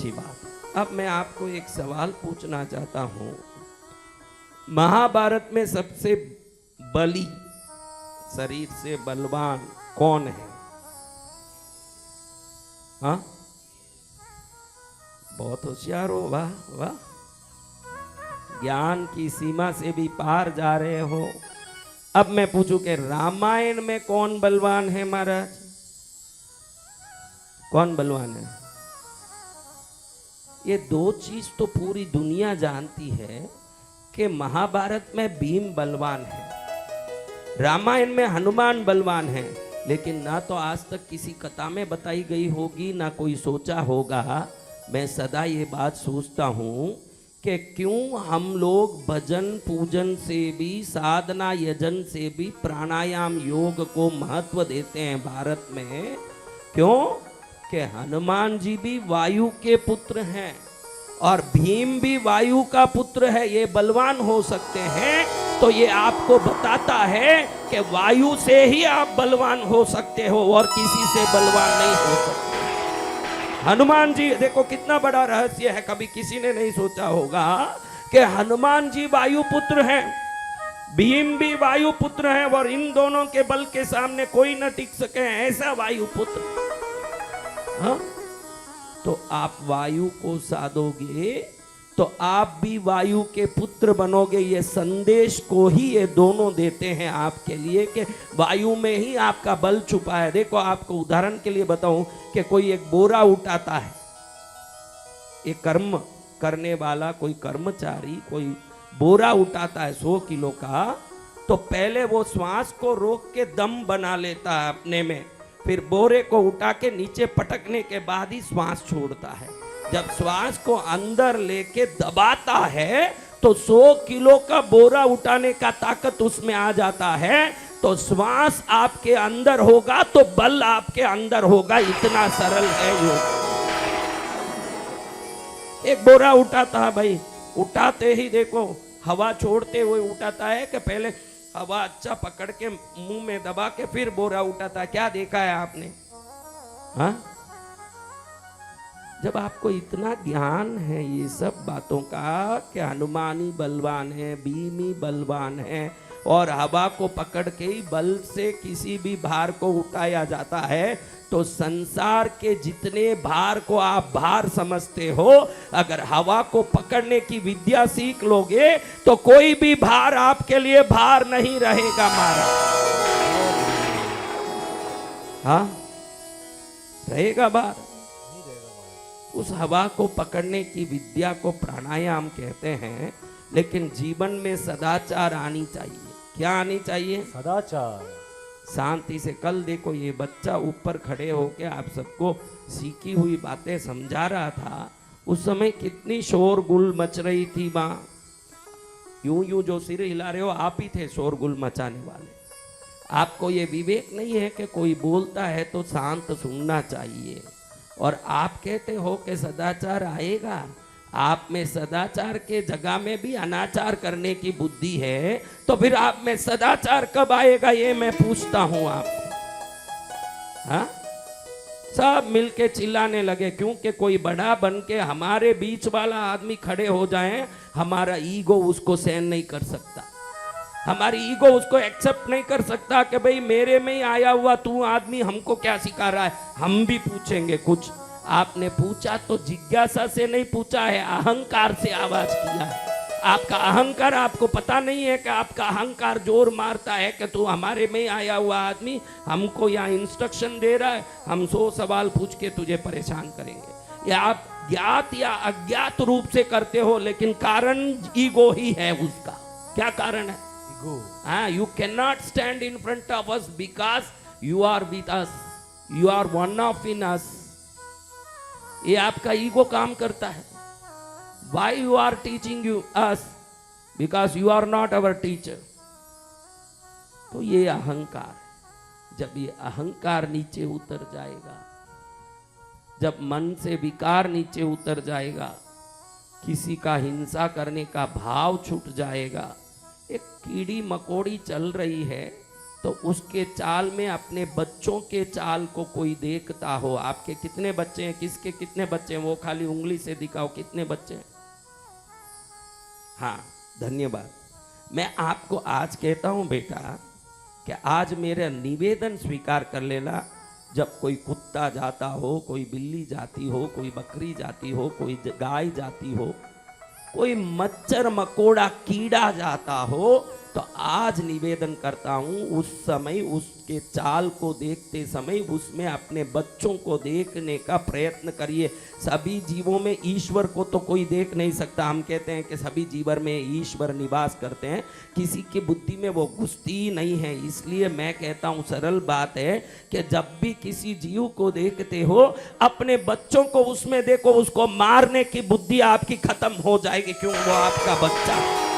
अच्छी बात। अब मैं आपको एक सवाल पूछना चाहता हूं, महाभारत में सबसे बली, शरीर से बलवान कौन है? हाँ, बहुत होशियार हो, वाह वाह, ज्ञान की सीमा से भी पार जा रहे हो। अब मैं पूछूं कि रामायण में कौन बलवान है महाराज? कौन बलवान है? ये दो चीज तो पूरी दुनिया जानती है कि महाभारत में भीम बलवान है, रामायण में हनुमान बलवान है, लेकिन ना तो आज तक किसी कथा में बताई गई होगी, ना कोई सोचा होगा। मैं सदा ये बात सोचता हूं कि क्यों हम लोग भजन पूजन से भी, साधना यजन से भी प्राणायाम योग को महत्व देते हैं भारत में। क्यों? कि हनुमान जी भी वायु के पुत्र हैं और भीम भी वायु का पुत्र है, ये बलवान हो सकते हैं। तो ये आपको बताता है कि वायु से ही आप बलवान हो सकते हो और किसी से बलवान नहीं हो सकते। हनुमान जी, देखो कितना बड़ा रहस्य है, कभी किसी ने नहीं सोचा होगा कि हनुमान जी वायु पुत्र हैं, भीम भी वायु पुत्र हैं, और इन दोनों के बल के सामने कोई न टिक सके, ऐसा वायु पुत्र। हाँ? तो आप वायु को साधोगे तो आप भी वायु के पुत्र बनोगे। ये संदेश को ही ये दोनों देते हैं आपके लिए कि वायु में ही आपका बल छुपा है। देखो, आपको उदाहरण के लिए बताऊं कि कोई एक बोरा उठाता है, एक कर्म करने वाला कोई कर्मचारी कोई बोरा उठाता है 100 किलो का, तो पहले वो श्वास को रोक के दम बना लेता है अपने में, फिर बोरे को उठा के नीचे पटकने के बाद ही श्वास छोड़ता है। जब श्वास को अंदर लेके दबाता है तो 100 किलो का बोरा उठाने का ताकत उसमें आ जाता है। तो श्वास आपके अंदर होगा तो बल आपके अंदर होगा, इतना सरल है योग। एक बोरा उठाता है भाई, उठाते ही देखो हवा छोड़ते हुए उठाता है कि पहले हवा अच्छा पकड़ के मुंह में दबा के फिर बोरा उठाता है। क्या देखा है आपने? हाँ, जब आपको इतना ज्ञान है ये सब बातों का कि हनुमानी बलवान है, भीमी बलवान है, और हवा को पकड़ के ही बल से किसी भी भार को उठाया जाता है, तो संसार के जितने भार को आप भार समझते हो, अगर हवा को पकड़ने की विद्या सीख लोगे तो कोई भी भार आपके लिए भार नहीं रहेगा महाराज। हाँ, रहेगा भार? उस हवा को पकड़ने की विद्या को प्राणायाम कहते हैं। लेकिन जीवन में सदाचार आनी चाहिए। क्या आनी चाहिए? सदाचार। शांति से। कल देखो ये बच्चा ऊपर खड़े होके आप सबको सीखी हुई बातें समझा रहा था, उस समय कितनी शोरगुल मच रही थी वहां। यूं यूं जो सिर हिला रहे हो आप ही थे शोरगुल मचाने वाले। आपको ये विवेक नहीं है कि कोई बोलता है तो शांत सुनना चाहिए, और आप कहते हो कि सदाचार आएगा। आप में सदाचार के जगह में भी अनाचार करने की बुद्धि है, तो फिर आप में सदाचार कब आएगा ये मैं पूछता हूं आपको। हाँ, सब मिलके चिल्लाने लगे क्योंकि कोई बड़ा बन के हमारे बीच वाला आदमी खड़े हो जाए, हमारा ईगो उसको सहन नहीं कर सकता, हमारी ईगो उसको एक्सेप्ट नहीं कर सकता कि भाई मेरे में ही आया हुआ तू आदमी हमको क्या सिखा रहा है। हम भी पूछेंगे कुछ। आपने पूछा तो जिज्ञासा से नहीं पूछा है, अहंकार से आवाज किया है। आपका अहंकार, आपको पता नहीं है कि आपका अहंकार जोर मारता है कि तू हमारे में आया हुआ आदमी हमको यहाँ इंस्ट्रक्शन दे रहा है, हम 100 सवाल पूछ के तुझे परेशान करेंगे। या आप ज्ञात या अज्ञात रूप से करते हो, लेकिन कारण ईगो ही है उसका। क्या कारण है? You cannot stand in front of us because you are with us. You are one of in us. ये आपका ईगो काम करता है। Why you are teaching you us? Because you are not our teacher. तो ये अहंकार, जब ये अहंकार नीचे उतर जाएगा, जब मन से विकार नीचे उतर जाएगा, किसी का हिंसा करने का भाव छूट जाएगा। एक कीड़ी मकोड़ी चल रही है तो उसके चाल में अपने बच्चों के चाल को कोई देखता हो। आपके कितने बच्चे हैं, किसके कितने बच्चे हैं, वो खाली उंगली से दिखाओ कितने बच्चे हैं। हाँ, धन्यवाद। मैं आपको आज कहता हूं बेटा कि आज मेरा निवेदन स्वीकार कर लेना। जब कोई कुत्ता जाता हो, कोई बिल्ली जाती हो, कोई बकरी जाती हो, कोई गाय जाती हो, कोई मच्छर मकोड़ा कीड़ा जाता हो, तो आज निवेदन करता हूं उस समय उसके चाल को देखते समय उसमें अपने बच्चों को देखने का प्रयत्न करिए। सभी जीवों में ईश्वर को तो कोई देख नहीं सकता। हम कहते हैं कि सभी जीवन में ईश्वर निवास करते हैं, किसी की बुद्धि में वो घुसती ही नहीं है। इसलिए मैं कहता हूं सरल बात है कि जब भी किसी जीव को देखते हो अपने बच्चों को उसमें देखो, उसको मारने की बुद्धि आपकी खत्म हो जाएगी। क्यों? वो आपका बच्चा।